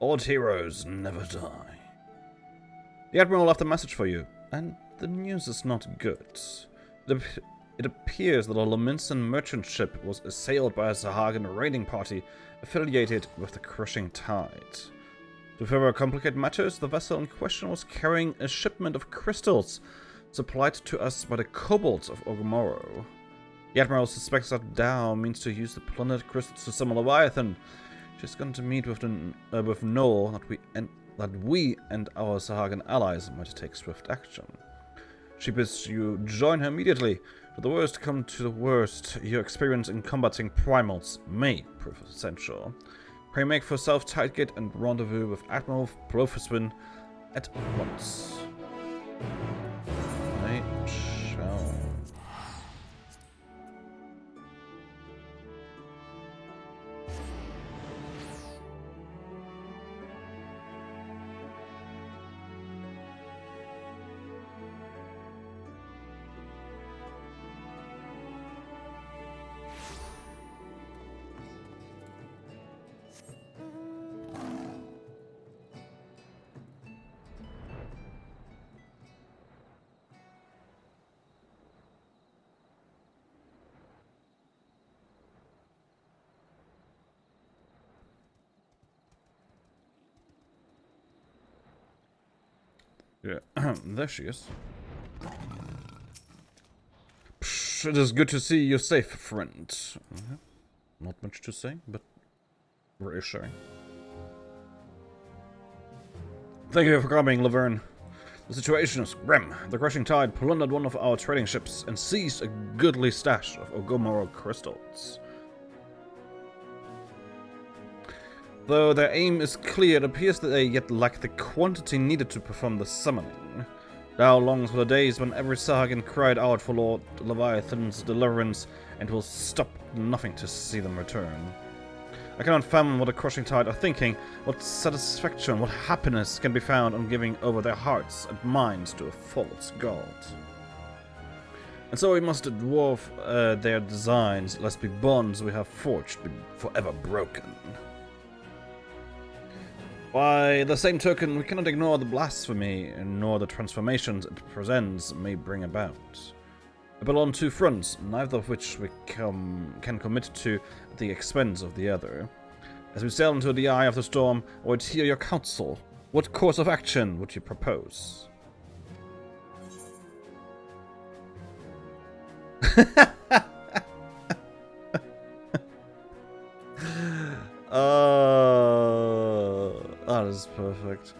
Old heroes never die. The Admiral left a message for you, and the news is not good. It appears that a Lominsan merchant ship was assailed by a Sahagan raiding party affiliated with the Crushing Tide. To further complicate matters, the vessel in question was carrying a shipment of crystals supplied to us by the kobolds of Ogomoro. The Admiral suspects that Dao means to use the plundered crystals to summon Leviathan. She's going to meet with Noel that we and our Sahagan allies might take swift action. She bids you join her immediately. For the worst come to the worst, your experience in combating primals may prove essential. Pray make for South Tidegate and rendezvous with Admiral Profeswin at once. I shall. Yeah, there she is. Psh, it is good to see you safe, friend. Not much to say, but reassuring. Thank you for coming, Laverne. The situation is grim. The Crushing Tide plundered one of our trading ships and seized a goodly stash of Ogomoro crystals. Though their aim is clear, it appears that they yet lack the quantity needed to perform the summoning. Dao longs for the days when every Sahagan cried out for Lord Leviathan's deliverance and will stop nothing to see them return. I cannot fathom what the Crushing Tide are thinking, what satisfaction, what happiness can be found on giving over their hearts and minds to a false god. And so we must dwarf their designs, lest the bonds we have forged be forever broken. By the same token, we cannot ignore the blasphemy, nor the transformations it presents may bring about. It belongs on two fronts, neither of which we can commit to at the expense of the other. As we sail into the eye of the storm, I would hear your counsel. What course of action would you propose? That is perfect.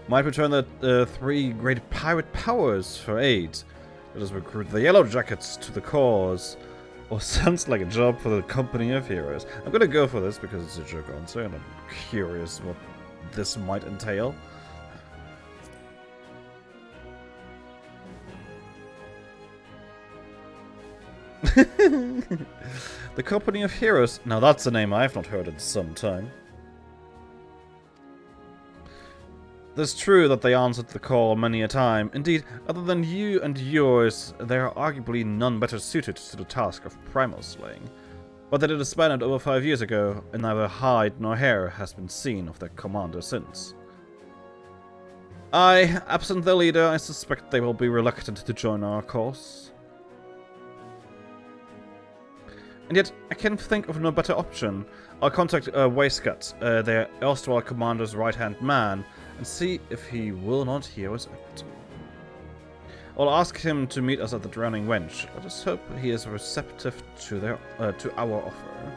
Might return the three great pirate powers for aid. Let us recruit the Yellow Jackets to the cause. Or sounds like a job for the Company of Heroes. I'm gonna go for this because it's a joke answer and I'm curious what this might entail. The Company of Heroes. Now that's a name I have not heard in some time. It's true that they answered the call many a time. Indeed, other than you and yours, there are arguably none better suited to the task of primal slaying. But they disbanded over 5 years ago, and neither hide nor hair has been seen of their commander since. Absent their leader, I suspect they will be reluctant to join our cause. And yet, I can think of no better option. I'll contact Waistcut, their erstwhile commander's right-hand man, and see if he will not hear us out. I'll ask him to meet us at the Drowning Wench. Let us hope he is receptive to our offer.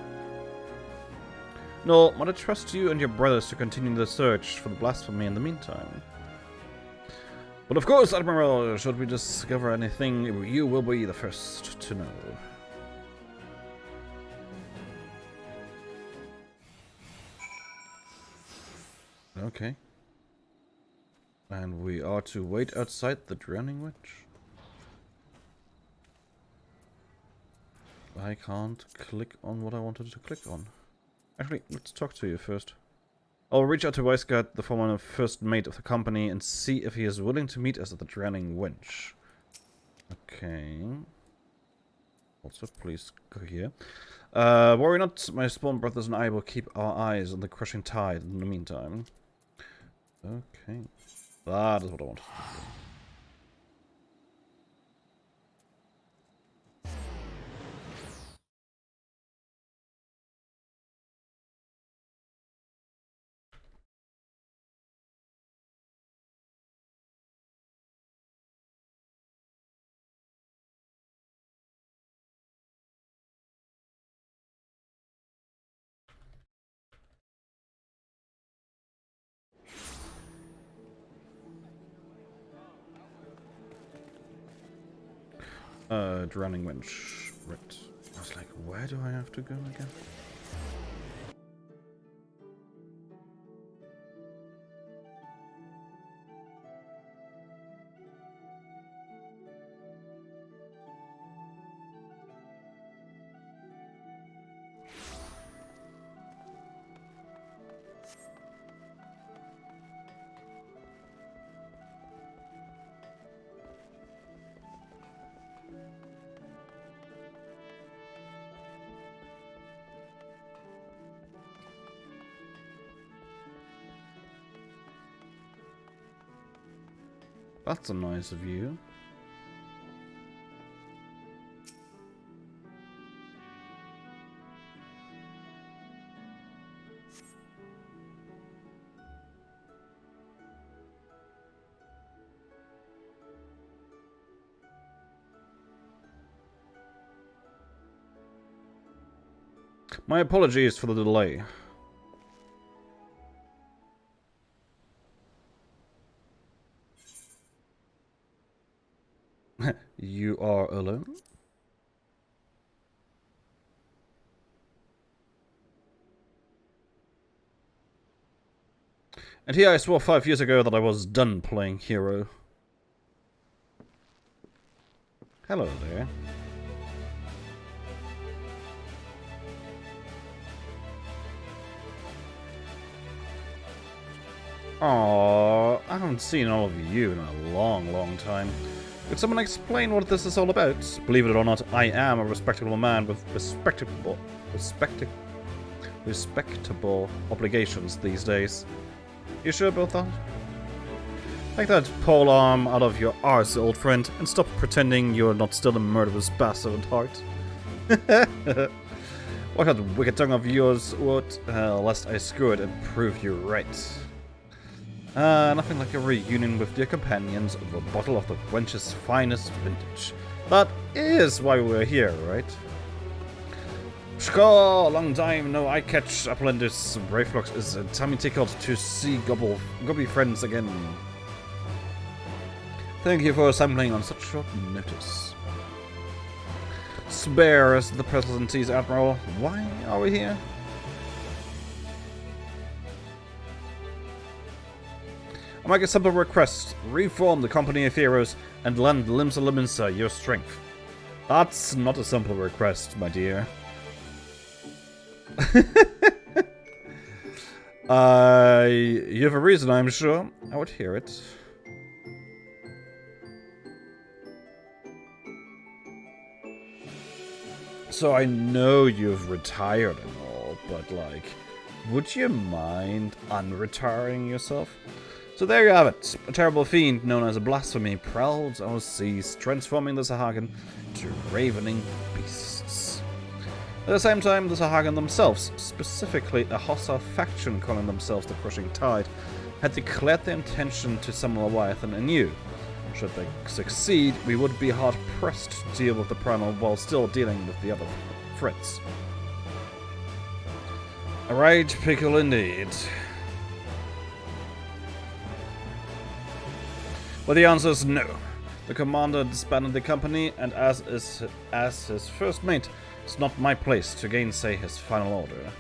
No, but I trust you and your brothers to continue the search for the blasphemy in the meantime. But of course, Admiral, should we discover anything, you will be the first to know. Okay. And we are to wait outside the Drowning Witch. I can't click on what I wanted to click on. Actually, let's talk to you first. I'll reach out to Weisgard, the former first mate of the company, and see if he is willing to meet us at the Drowning Wench. Okay. Also, please go here. Worry not, my spawn brothers and I will keep our eyes on the crushing tide in the meantime. Okay. That is what I wanted to do. Drowning winch. Right. I was like, where do I have to go again? That's a nice view. My apologies for the delay. You are alone? And here I swore 5 years ago that I was done playing hero. Hello there. Aww, I haven't seen all of you in a long time. Could someone explain what this is all about? Believe it or not, I am a respectable man with respectable obligations these days. You sure about that? Take that pole arm out of your arse, old friend, and stop pretending you're not still a murderous bastard at heart. What that wicked tongue of yours would, lest I screw it and prove you right. Nothing like a reunion with your companions over a bottle of the wench's finest vintage. That is why we're here, right? Score! Long time no I catch Applendis Brayflux is tummy tickled to see gobby friends again. Thank you for assembling on such short notice. Spare us the pleasantries, Admiral. Why are we here? I make a simple request. Reform the Company of Heroes and lend Limsa Liminsa your strength. That's not a simple request, my dear. You have a reason, I'm sure. I would hear it. So I know you've retired and all, but like, would you mind unretiring yourself? So there you have it. A terrible fiend known as a blasphemy prowls our seas, transforming the Sahagin into ravening beasts. At the same time, the Sahagin themselves, specifically a hostile faction calling themselves the Crushing Tide, had declared their intention to summon Leviathan anew. Should they succeed, we would be hard-pressed to deal with the primal while still dealing with the other threats. A rage pickle indeed. Well, the answer is no. The commander disbanded the company, and as his first mate, it's not my place to gainsay his final order.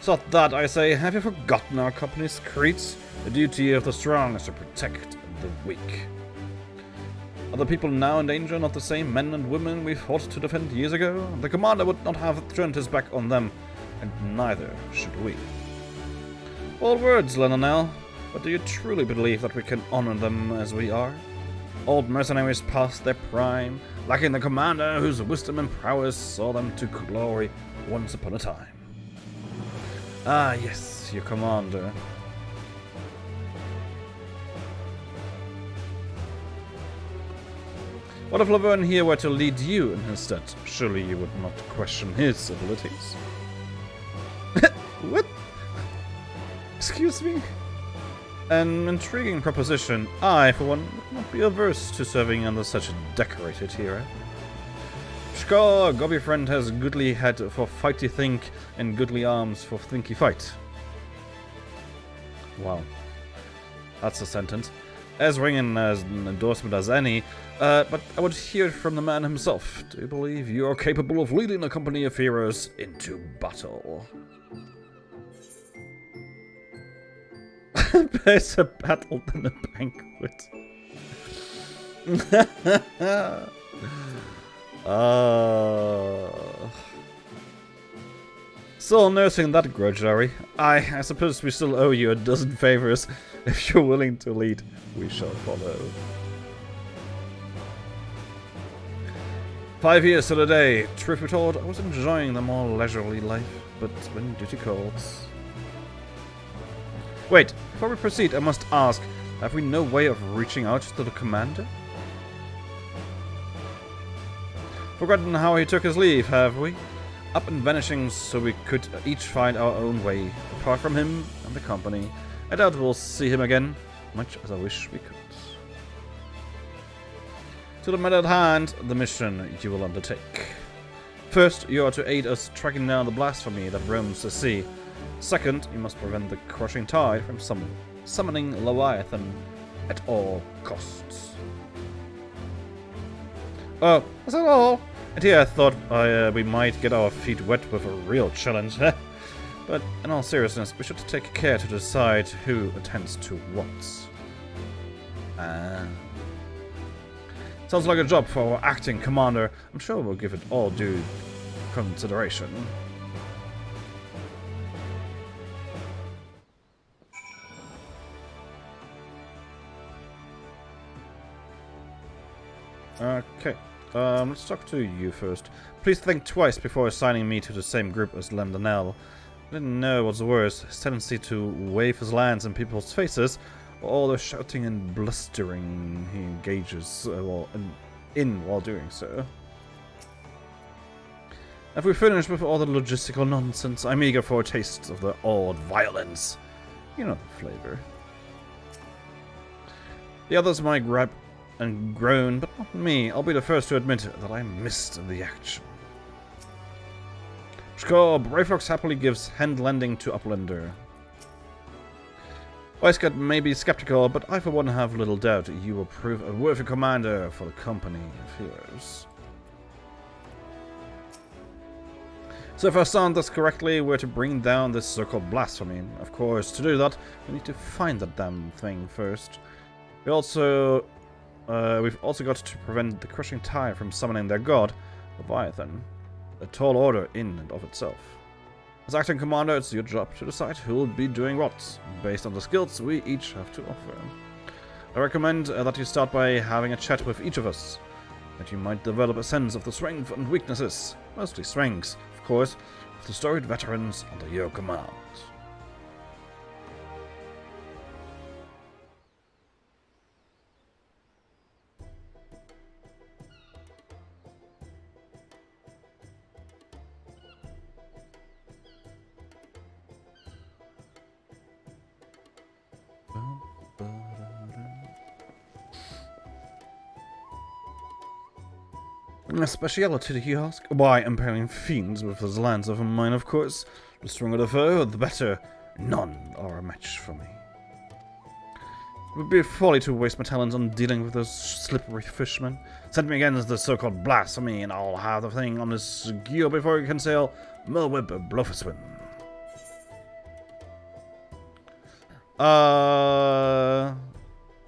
So that, I say, have you forgotten our company's creeds? The duty of the strong is to protect the weak. Are the people now in danger not the same men and women we fought to defend years ago? The commander would not have turned his back on them, and neither should we. All words, Lenonel. But do you truly believe that we can honor them as we are? Old mercenaries past their prime, lacking the commander whose wisdom and prowess saw them to glory once upon a time. Ah, yes, your commander. What if Laverne here were to lead you in his stead? Surely you would not question his abilities. What? Excuse me? An intriguing proposition. I, for one, would not be averse to serving under such a decorated hero. Score, Gobby friend has goodly head for fighty think and goodly arms for thinky fight. Wow. That's a sentence. As ringing as an endorsement as any, but I would hear it from the man himself. Do you believe you are capable of leading a company of heroes into battle? Better battle than a banquet. Still nursing that grudge, are we? I suppose we still owe you a dozen favors. If you're willing to lead, we shall follow. 5 years to the day. Truth be told, I was enjoying the more leisurely life, but when duty calls... Wait, before we proceed, I must ask, have we no way of reaching out to the commander? Forgotten how he took his leave, have we? Up and vanishing so we could each find our own way, apart from him and the company. I doubt we'll see him again, much as I wish we could. To the matter at hand, the mission you will undertake. First, you are to aid us tracking down the blasphemy that roams the sea. Second, you must prevent the crushing tide from summoning Leviathan at all costs. Oh, is that all? And here I thought we might get our feet wet with a real challenge. But in all seriousness, we should take care to decide who attends to what. Sounds like a job for our acting commander. I'm sure we'll give it all due consideration. Okay, let's talk to you first. Please think twice before assigning me to the same group as Lendanel. I didn't know what's worse, his tendency to wave his lance in people's faces, or all the shouting and blustering he engages in while doing so. Have we finished with all the logistical nonsense? I'm eager for a taste of the old violence. You know the flavor. The others might grab and groan, but not me. I'll be the first to admit that I missed the action. Score, Brayflox happily gives hand lending to Uplander. Wisecat may be skeptical, but I for one have little doubt you will prove a worthy commander for the company of heroes. So if I sound this correctly, we're to bring down this so-called blasphemy. Of course, to do that, we need to find that damn thing first. We've also got to prevent the crushing tide from summoning their god, Leviathan. A tall order in and of itself. As acting commander, it's your job to decide who will be doing what, based on the skills we each have to offer. I recommend that you start by having a chat with each of us, that you might develop a sense of the strengths and weaknesses, mostly strengths, of course, of the storied veterans under your command. A speciality, you ask? Why, impaling fiends with his lance over mine, of course. The stronger the foe, the better. None are a match for me. It would be folly to waste my talents on dealing with those slippery fishmen. Send me against the so-called blasphemy, and I'll have the thing on this gear before you can sail Melweb Blofuswin.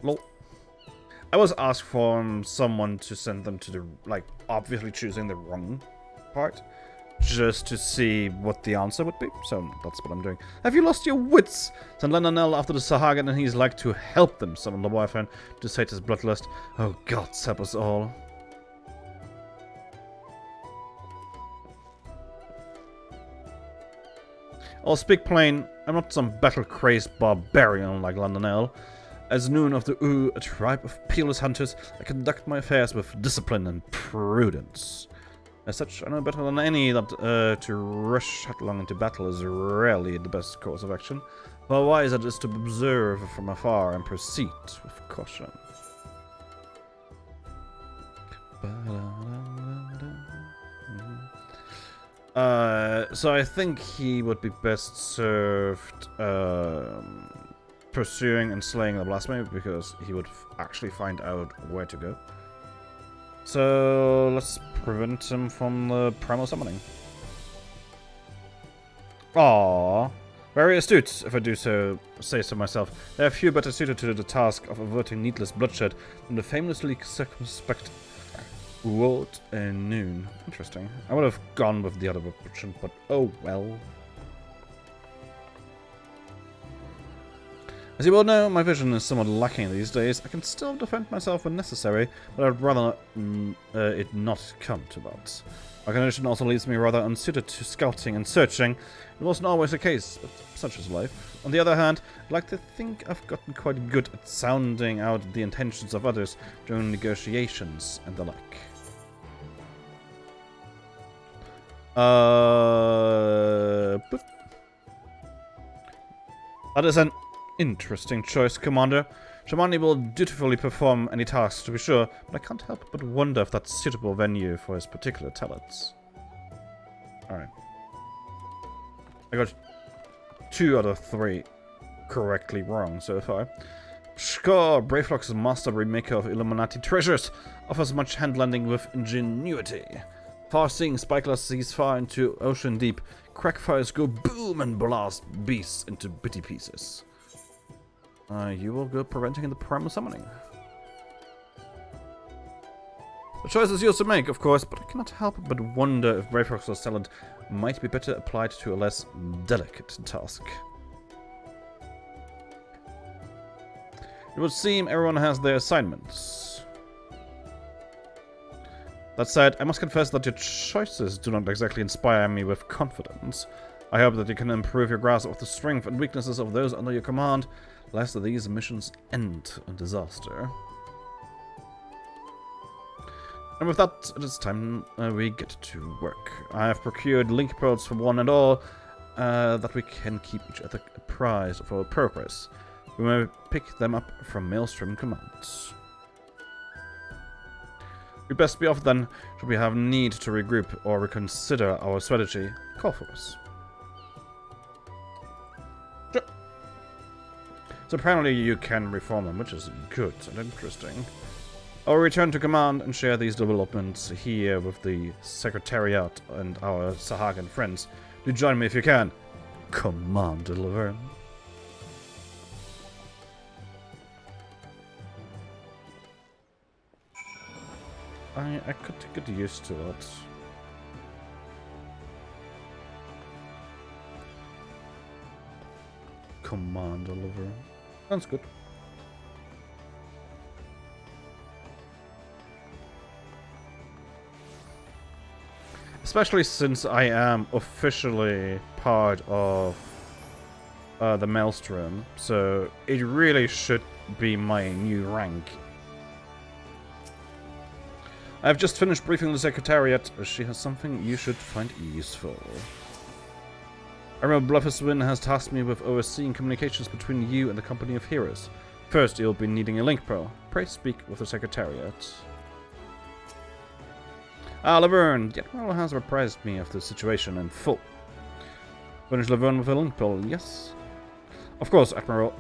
Lol. I was asked from someone to send them to the, obviously choosing the wrong part. just to see what the answer would be. So that's what I'm doing. Have you lost your wits? Send Lionel after the Sahagan and he's like to help them, summon the boyfriend to sate his bloodlust. Oh, God, help us all. I'll speak plain. I'm not some battle-crazed barbarian like Lionel. As Noon of the U, a tribe of peerless hunters, I conduct my affairs with discipline and prudence. As such, I know better than any that to rush headlong into battle is rarely the best course of action. Far wiser it is to observe from afar and proceed with caution. So I think he would be best served pursuing and slaying the blasphemer because he would actually find out where to go. So let's prevent him from the primal summoning. Aww. Very astute, if I do say so myself. There are few better suited to the task of averting needless bloodshed than the famously circumspect Ward and Noon. Interesting. I would have gone with the other option, but oh well. As you well know, my vision is somewhat lacking these days. I can still defend myself when necessary, but I'd rather it not come to that. My condition also leaves me rather unsuited to scouting and searching. It wasn't always the case, but such is life. On the other hand, I'd like to think I've gotten quite good at sounding out the intentions of others during negotiations and the like. That is an interesting choice, Commander. Shamani will dutifully perform any tasks, to be sure, but I can't help but wonder if that's a suitable venue for his particular talents. Alright. I got 2 out of 3 correctly wrong so far. Score! Bravelock's master remaker of Illuminati treasures offers much handlanding with ingenuity. Far-seeing spikeless sees far into ocean deep. Crackfires go boom and blast beasts into bitty pieces. You will go preventing the primal summoning. The choice is yours to make, of course, but I cannot help but wonder if Bravelock's talent might be better applied to a less delicate task. It would seem everyone has their assignments. That said, I must confess that your choices do not exactly inspire me with confidence. I hope that you can improve your grasp of the strength and weaknesses of those under your command, lest these missions end in disaster. And with that, it is time we get to work. I have procured link pearls for one and all, that we can keep each other apprised of our progress. We may pick them up from Maelstrom commands. We'd best be off then, should we have need to regroup or reconsider our strategy. Call for us. Sure. So apparently you can reform them, which is good and interesting. I'll return to command and share these developments here with the Secretariat and our Sahagan friends. Do join me if you can. Commander Laverne. I could get used to that. Commander Laverne. Sounds good. Especially since I am officially part of the Maelstrom, so it really should be my new rank. I've just finished briefing the Secretariat. She has something you should find useful. Admiral Blufferswin has tasked me with overseeing communications between you and the Company of Heroes. First, you'll be needing a link pearl. Pray speak with the Secretariat. Laverne, the Admiral has apprised me of the situation in full. Furnish Laverne with a link pearl, yes? Of course, Admiral.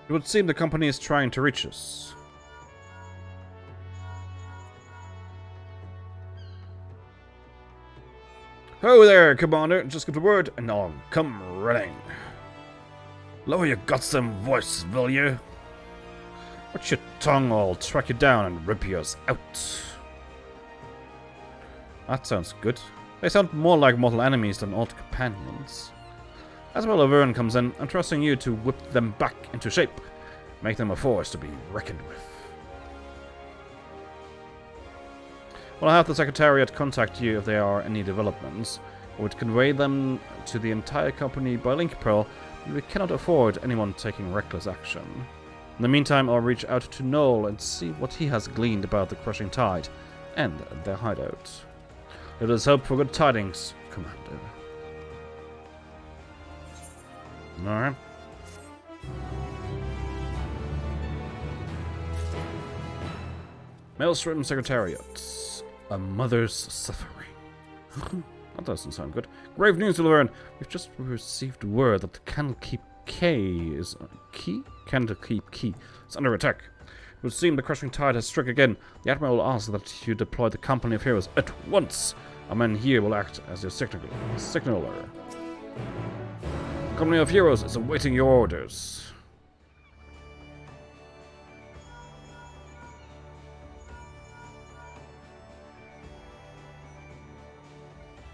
It would seem the company is trying to reach us. Ho there, Commander. Just give the word, and I'll come running. Lower your goddamn voice, will you? Watch your tongue, or I'll track you down and rip yours out. That sounds good. They sound more like mortal enemies than old companions. As well, Laverne comes in, I'm trusting you to whip them back into shape. Make them a force to be reckoned with. Well, I'll have the Secretariat contact you if there are any developments. I would convey them to the entire company by link pearl, but we cannot afford anyone taking reckless action. In the meantime, I'll reach out to Noel and see what he has gleaned about the crushing tide and their hideout. Let us hope for good tidings, Commander. Alright. Maelstrom Secretariat. A mother's suffering. That doesn't sound good. Grave news to learn. We've just received word that the Candlekeep Key is under attack. It would seem the crushing tide has struck again. The Admiral asks that you deploy the Company of Heroes at once. Our men here will act as your signaler. The Company of Heroes is awaiting your orders.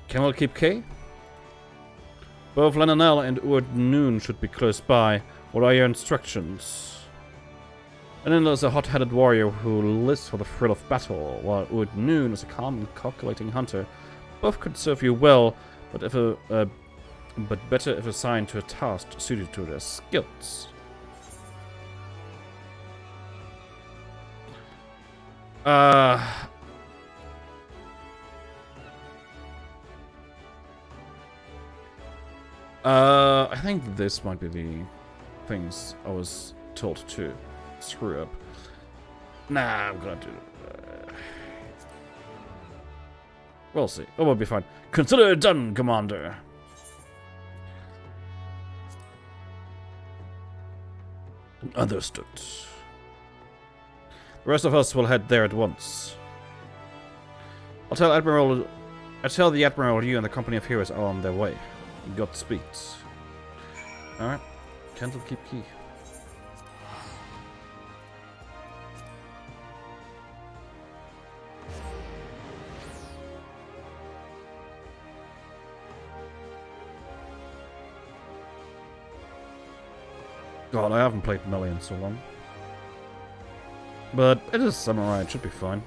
Candlekeep Key? Both Lenonel and Urd Noon should be close by. What are your instructions? Lenonel is a hot-headed warrior who lives for the thrill of battle, while Urd Noon is a calm and calculating hunter. Both could serve you well, but better if assigned to a task suited to their skills. I think this might be the things I was told to screw up. Nah, I'm gonna do it. We'll see. Oh, we'll be fine. Consider it done, Commander. Understood. The rest of us will head there at once. I'll tell the Admiral you and the Company of Heroes are on their way. Godspeed. Alright. Candlekeep Key. God, I haven't played Melee in so long. But it is samurai, it should be fine.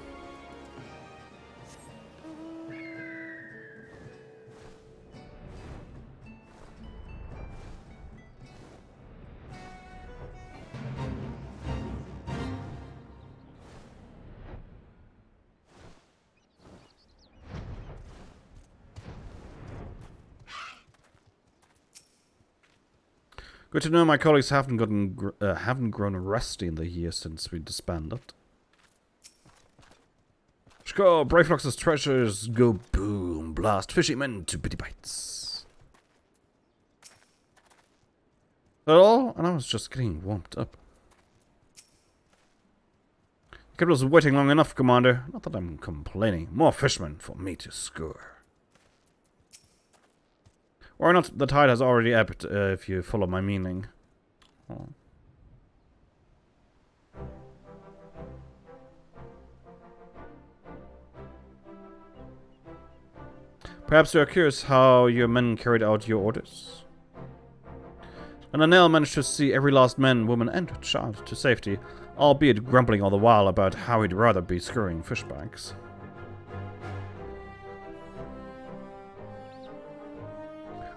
Good to know my colleagues haven't grown rusty in the years since we disbanded. Score! Brayflox's treasures go boom! Blast fishermen to bitty bites. That all? And I was just getting warmed up. You kept us waiting long enough, Commander. Not that I'm complaining. More fishermen for me to score. Or not, the tide has already ebbed, if you follow my meaning. Oh. Perhaps you are curious how your men carried out your orders? And Anel managed to see every last man, woman, and child to safety, albeit grumbling all the while about how he'd rather be screwing fishbags.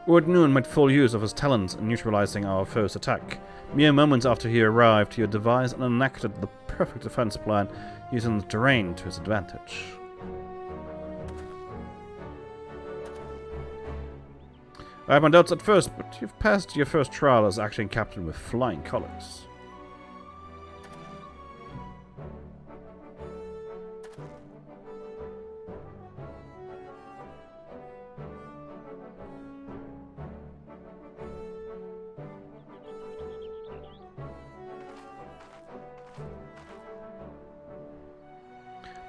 Urd Noon made full use of his talents in neutralizing our foe's attack. Mere moments after he arrived, he had devised and enacted the perfect defense plan, using the terrain to his advantage. I had my doubts at first, but you've passed your first trial as acting captain with flying colors.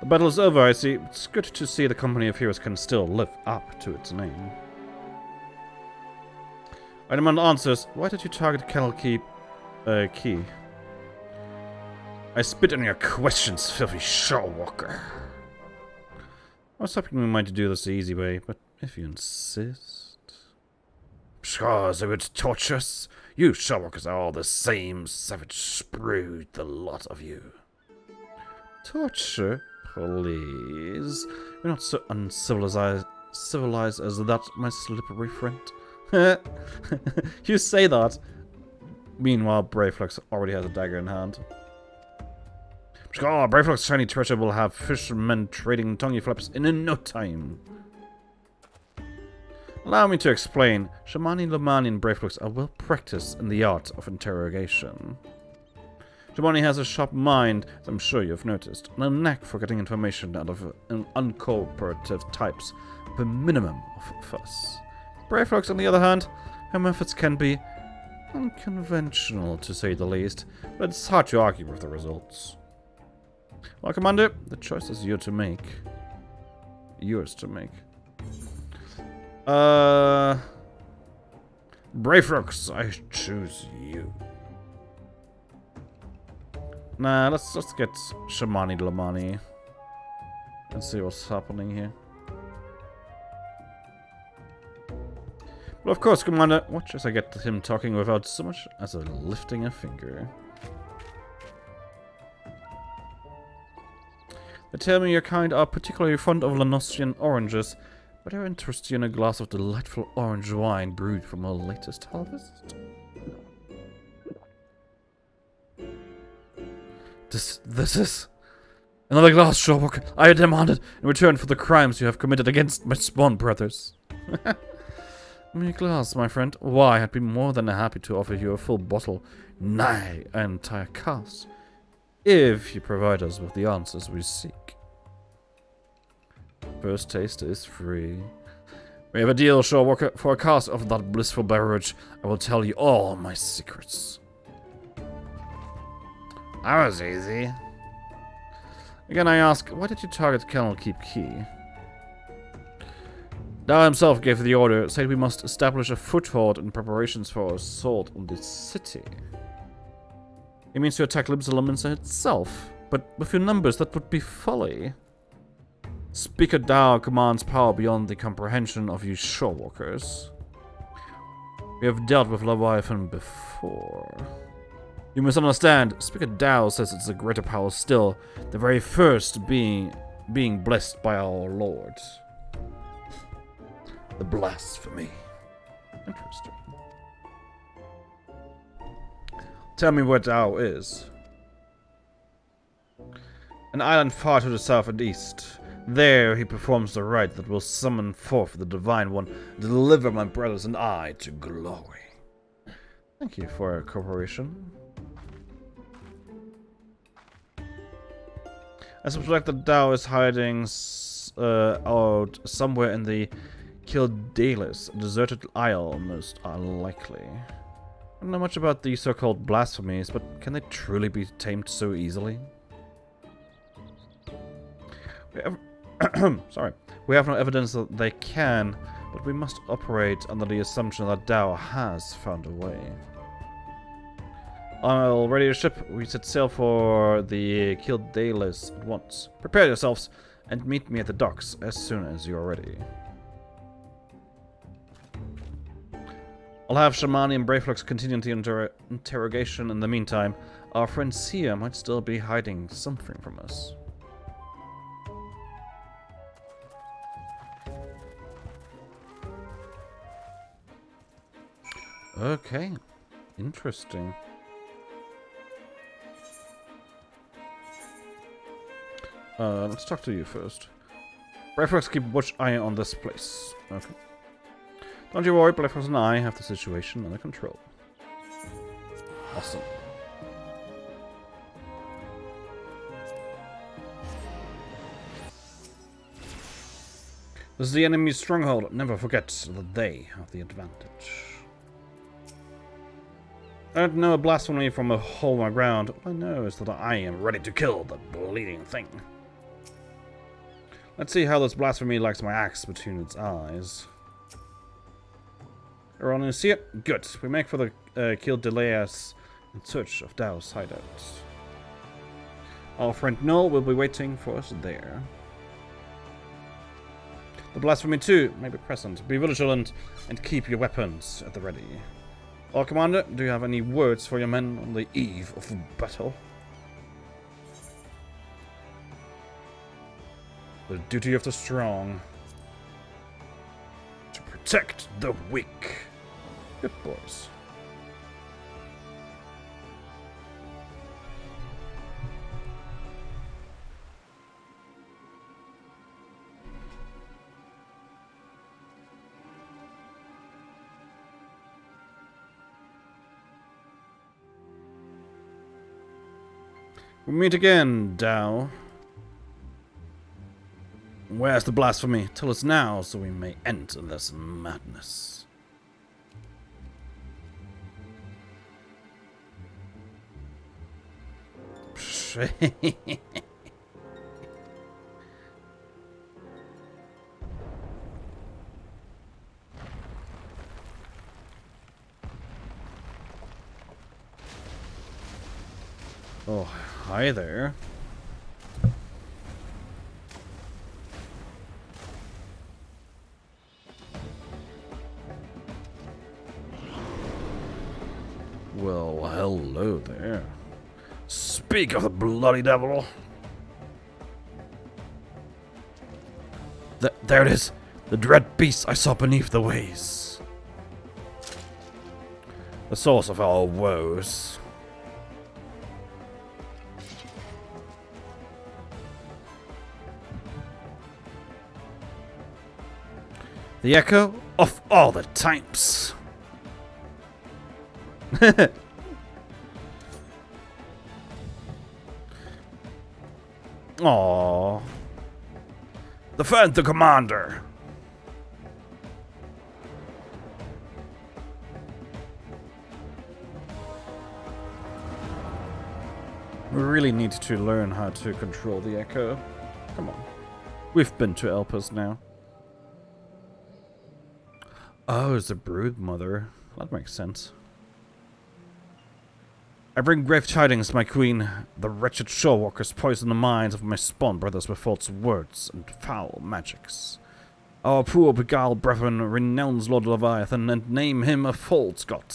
The battle is over, I see. It's good to see the Company of Heroes can still live up to its name. I demand answers. Why did you target Candlekeep Key? I spit on your questions, filthy shawwalker. I was hoping we might do this the easy way, but if you insist... Because it would torture us. You shawwalkers are all the same savage brood, the lot of you. Torture? Please. You're not so uncivilized as that, my slippery friend. You say that. Meanwhile, Brayflux already has a dagger in hand. Oh, Brayflux' shiny treasure will have fishermen trading tongue flaps in no time. Allow me to explain. Shamani, Lamani, and Brayflux are well practiced in the art of interrogation. Shamani has a sharp mind, as I'm sure you've noticed, and a knack for getting information out of uncooperative types with a minimum of fuss. Brayflux, on the other hand, her methods can be unconventional, to say the least, but it's hard to argue with the results. Well, Commander, the choice is yours to make. Brayflux, I choose you. Nah, let's get Shamani Lamani. Let's see what's happening here. Well, of course, Commander. Watch as I get him talking without so much as lifting a finger. They tell me your kind are particularly fond of Lanosian oranges, but they're interested in a glass of delightful orange wine brewed from our latest harvest. This is... Another glass, Shawwalker. I demanded in return for the crimes you have committed against my spawn brothers. Mere glass, my friend. Why, I'd be more than happy to offer you a full bottle, nay, an entire cask, if you provide us with the answers we seek. First taste is free. We have a deal, Shawwalker. For a cask of that blissful beverage, I will tell you all my secrets. That was easy. Again, I ask, why did you target Colonel Keep Key? Dao himself gave the order, said we must establish a foothold in preparations for our assault on this city. He means to attack Libsaluminsa itself, but with your numbers, that would be folly. Speaker Dao commands power beyond the comprehension of you shorewalkers. We have dealt with Leviathan before. You misunderstand. Speaker Dao says it's a greater power still, the very first being blessed by our Lord. The blasphemy. Interesting. Tell me where Dao is. An island far to the south and east. There he performs the rite that will summon forth the Divine One and deliver my brothers and I to glory. Thank you for your cooperation. I suspect that Dao is hiding out somewhere in the Kildalis, a deserted isle, most unlikely. I don't know much about these so-called blasphemies, but can they truly be tamed so easily? We have no evidence that they can, but we must operate under the assumption that Dao has found a way. I'll ready the ship. We set sail for the Kildalis at once. Prepare yourselves and meet me at the docks as soon as you are ready. I'll have Shamani and Brayflux continue the interrogation. In the meantime, our friend Sia might still be hiding something from us. Okay, interesting. Let's talk to you first. Brayflux, keep watch eye on this place. Okay. Don't you worry, Brayflux and I have the situation under control. Awesome. This is the enemy's stronghold. Never forget that they have the advantage. I don't know a blasphemy from a hole in my ground. All I know is that I am ready to kill the bleeding thing. Let's see how this blasphemy likes my axe between its eyes. Everyone you see it? Good. We make for the Kildalis in search of Dao's hideout. Our friend Noel will be waiting for us there. The blasphemy too may be present. Be vigilant and keep your weapons at the ready. Our commander, do you have any words for your men on the eve of battle? The duty of the strong. To protect the weak. Good boys. We meet again, Dow. Where's the blasphemy? Tell us now, so we may end this madness. Oh, hi there. Well, hello there. Speak of the bloody devil. There it is. The dread beast I saw beneath the waves. The source of our woes. The echo of all the times. Aww. Defend the commander. We really need to learn how to control the echo. Come on. We've been to Elpis now. Oh, it's a brood mother. That makes sense. I bring grave tidings, my queen. The wretched shorewalkers poison the minds of my spawn brothers with false words and foul magics. Our poor beguiled brethren renounce Lord Leviathan and name him a false god.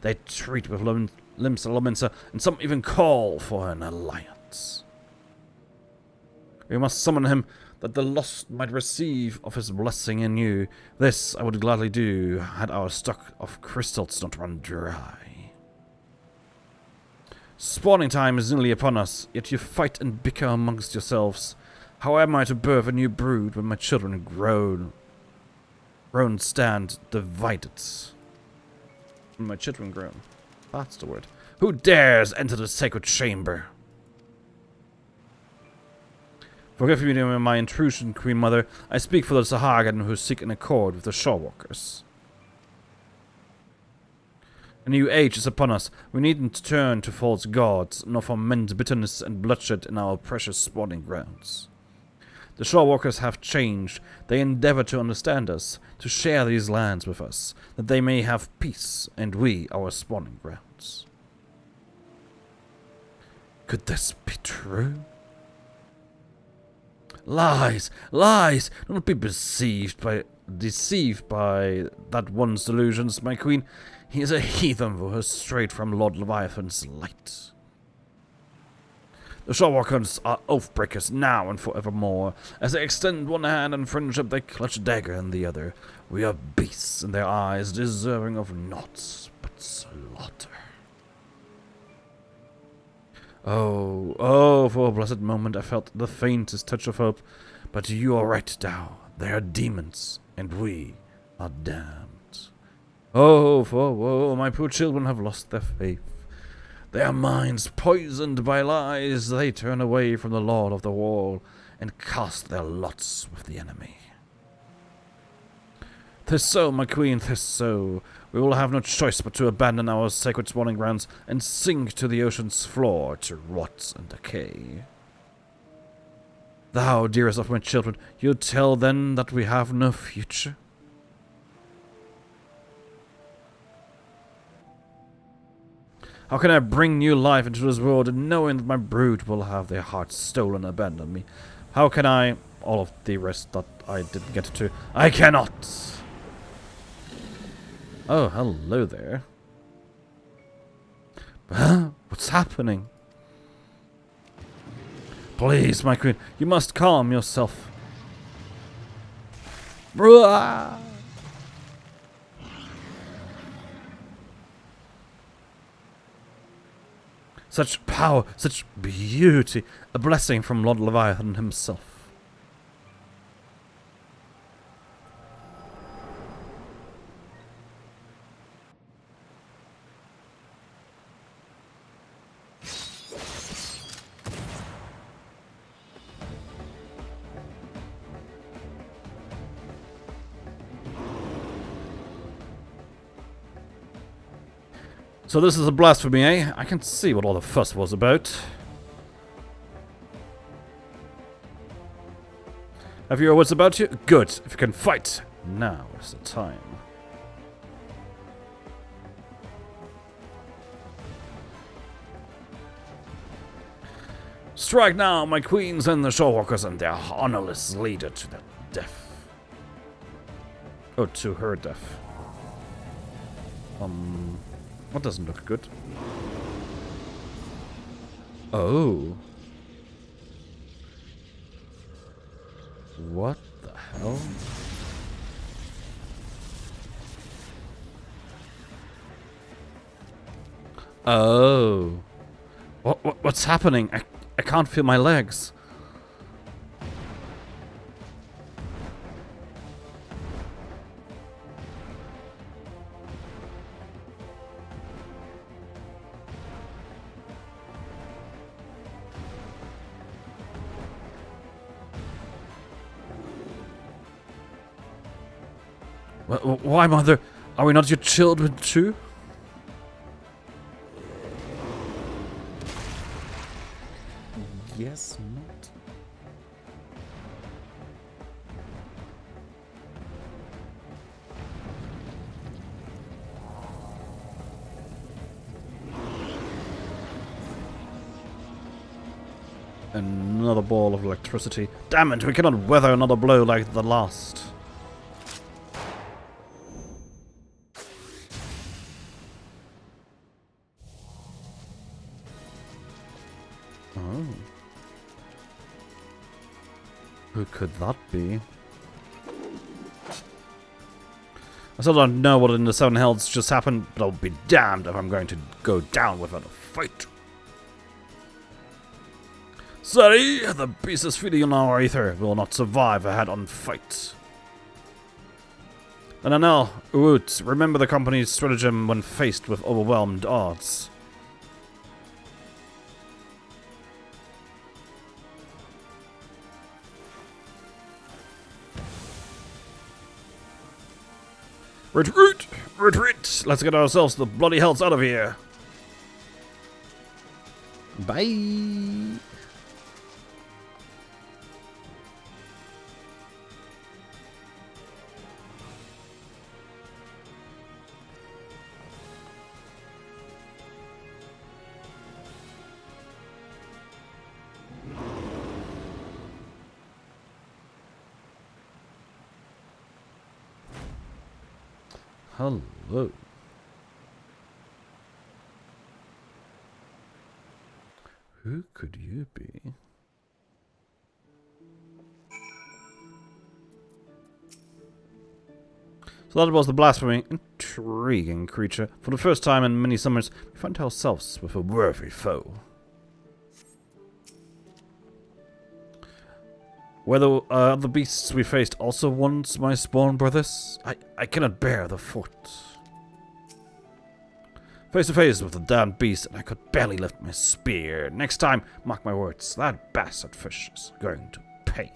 They treat with Limsa, and some even call for an alliance. We must summon him, that the lost might receive of his blessing anew. This I would gladly do, had our stock of crystals not run dry. Spawning time is nearly upon us, yet you fight and bicker amongst yourselves. How am I to birth a new brood when my children grown stand divided? When my children grown. That's the word. Who dares enter the sacred chamber? Forgive me my intrusion, Queen Mother. I speak for the Sahagin who seek an accord with the Shorewalkers. A new age is upon us. We needn't turn to false gods, nor foment bitterness and bloodshed in our precious spawning grounds. The Shorewalkers have changed. They endeavor to understand us, to share these lands with us, that they may have peace, and we our spawning grounds. Could this be true? Lies! Lies! Do not be deceived by that one's delusions, my queen. He is a heathen who has strayed from Lord Leviathan's light. The Shorewalkers are oath-breakers now and forevermore. As they extend one hand in friendship, they clutch a dagger in the other. We are beasts in their eyes, deserving of naught but slaughter. Oh, for a blessed moment I felt the faintest touch of hope. But you are right, Tao. They are demons, and we are damned. Oh, for woe, my poor children have lost their faith. Their minds poisoned by lies, they turn away from the Lord of the Wall and cast their lots with the enemy. 'Tis so, my queen, 'tis so. We will have no choice but to abandon our sacred spawning grounds and sink to the ocean's floor to rot and decay. Thou, dearest of my children, you tell then that we have no future? How can I bring new life into this world knowing that my brood will have their hearts stolen and abandon me? How can I... all of the rest that I didn't get to. I cannot! Oh, hello there. Huh? What's happening? Please, my queen, you must calm yourself. Bruh! Such power, such beauty, a blessing from Lord Leviathan himself. So this is a blasphemy, eh? I can see what all the fuss was about. Have your wits about you? Good. If you can fight, now is the time. Strike now, my queens and the shorewalkers and their honorless leader to their death. Oh, to her death. What doesn't look good? Oh. What the hell? Oh. What's happening? I can't feel my legs. Why, mother? Are we not your children too? Yes, not. Another ball of electricity. Damn it, we cannot weather another blow like the last. Oh. Who could that be? I still don't know what in the Seven Hells just happened, but I'll be damned if I'm going to go down without a fight. Sorry, the beast is feeding on our ether. Will not survive a head-on fight. And now, Uut, remember the company's stratagem when faced with overwhelmed odds. Retreat! Retreat! Let's get ourselves the bloody hells out of here. Bye! Hello. Who could you be? So that was the blasphemy. Intriguing creature. For the first time in many summers, we find ourselves with a worthy foe. Were the other beasts we faced also once my spawn brothers? I cannot bear the thought. Face to face with the damned beast, and I could barely lift my spear. Next time, mark my words, that bastard fish is going to pay.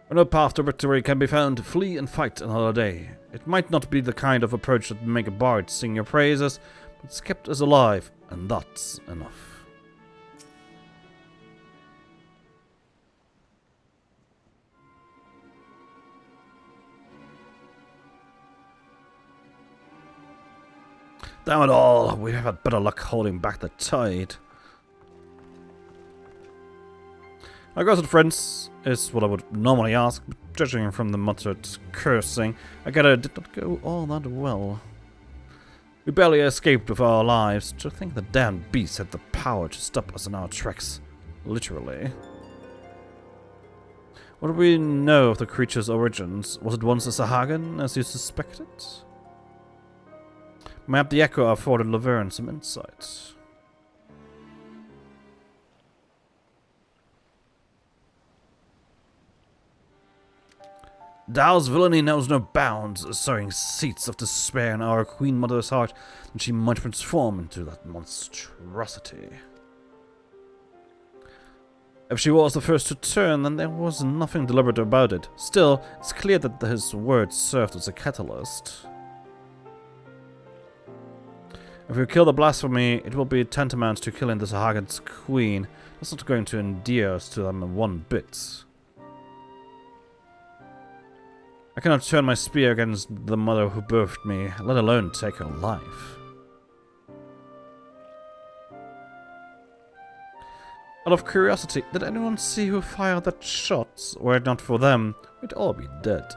When no path to victory can be found, flee and fight another day. It might not be the kind of approach that make a bard sing your praises, but it's kept us alive, and that's enough. Damn it all, we have had better luck holding back the tide. I guess friends is what I would normally ask, but judging from the muttered cursing, I get it did not go all that well. We barely escaped with our lives. To think the damned beast had the power to stop us in our tracks. Literally. What do we know of the creature's origins? Was it once a Sahagin, as you suspected? Perhaps the echo afforded Laverne some insight. Dao's villainy knows no bounds, sowing seeds of despair in our Queen Mother's heart, and she might transform into that monstrosity. If she was the first to turn, then there was nothing deliberate about it. Still, it's clear that his words served as a catalyst. If we kill the blasphemy, it will be tantamount to killing the Sahagan's queen. That's not going to endear us to them one bit. I cannot turn my spear against the mother who birthed me, let alone take her life. Out of curiosity, did anyone see who fired that shot? Were it not for them, we'd all be dead.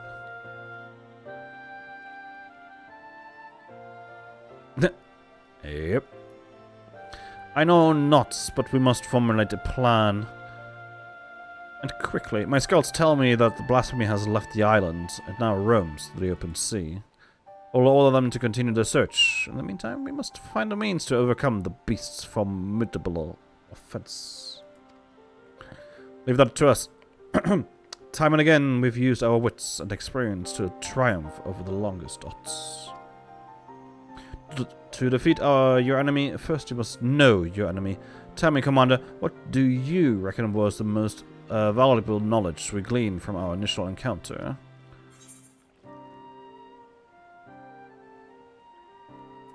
Yep. I know not, but we must formulate a plan. And quickly. My scouts tell me that the blasphemy has left the island and now roams the open sea. I'll order them to continue the search. In the meantime, we must find a means to overcome the beast's formidable offense. Leave that to us. Time and again, we've used our wits and experience to triumph over the longest odds. To defeat your enemy, first you must know your enemy. Tell me, Commander, what do you reckon was the most valuable knowledge we gleaned from our initial encounter?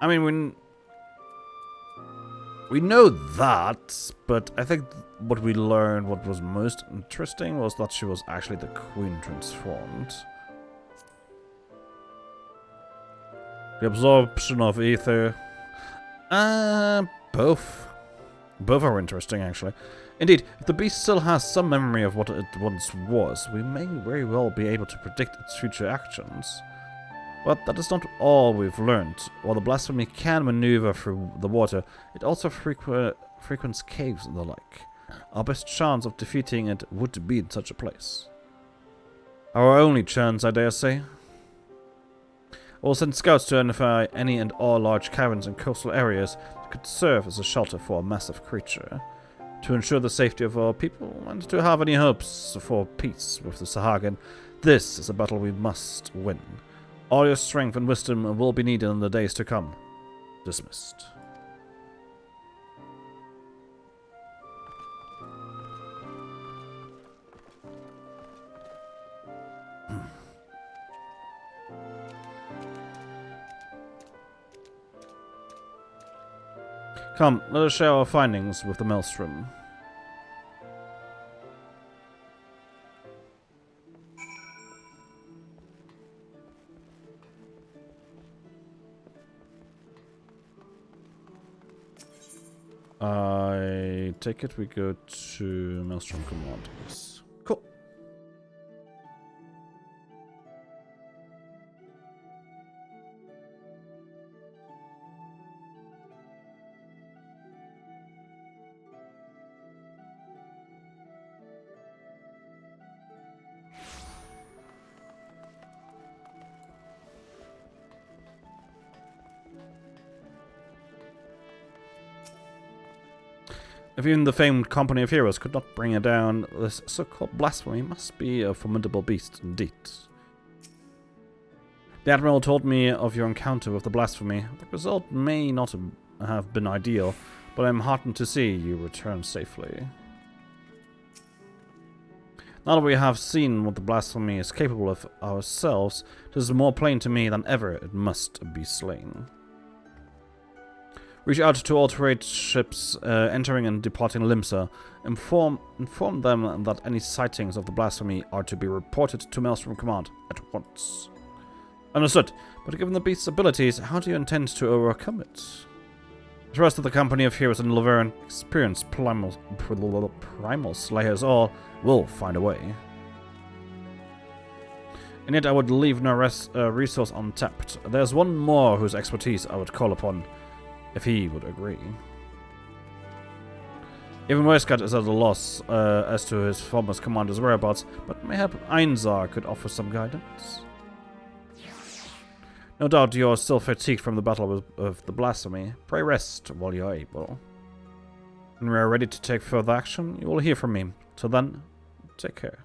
I mean, we know that, but I think what we learned, what was most interesting, was that she was actually the Queen transformed. The absorption of ether. Both. Both are interesting, actually. Indeed, if the beast still has some memory of what it once was, we may very well be able to predict its future actions. But that is not all we've learned. While the blasphemy can maneuver through the water, it also frequents caves and the like. Our best chance of defeating it would be in such a place. Our only chance, I dare say. We'll send scouts to identify any and all large caverns and coastal areas that could serve as a shelter for a massive creature. To ensure the safety of our people, and to have any hopes for peace with the Sahagin, this is a battle we must win. All your strength and wisdom will be needed in the days to come. Dismissed. Come, let us share our findings with the Maelstrom. I take it we go to Maelstrom Command. Yes. Cool. If even the famed company of heroes could not bring her down, this so-called blasphemy must be a formidable beast indeed. The Admiral told me of your encounter with the blasphemy. The result may not have been ideal, but I am heartened to see you return safely. Now that we have seen what the blasphemy is capable of ourselves, it is more plain to me than ever it must be slain. Reach out to all trade ships entering and departing Limsa. Inform them that any sightings of the blasphemy are to be reported to Maelstrom Command at once. Understood. But given the beast's abilities, how do you intend to overcome it? The rest of the company of heroes in Laverne, experienced primal slayers all, will find a way. And yet I would leave no resource untapped. There's one more whose expertise I would call upon, if he would agree. Even Weisgard is at a loss as to his former commander's whereabouts, but mayhap Einzar could offer some guidance. No doubt you are still fatigued from the battle of the blasphemy. Pray rest while you are able. When we are ready to take further action, you will hear from me. Till then, take care.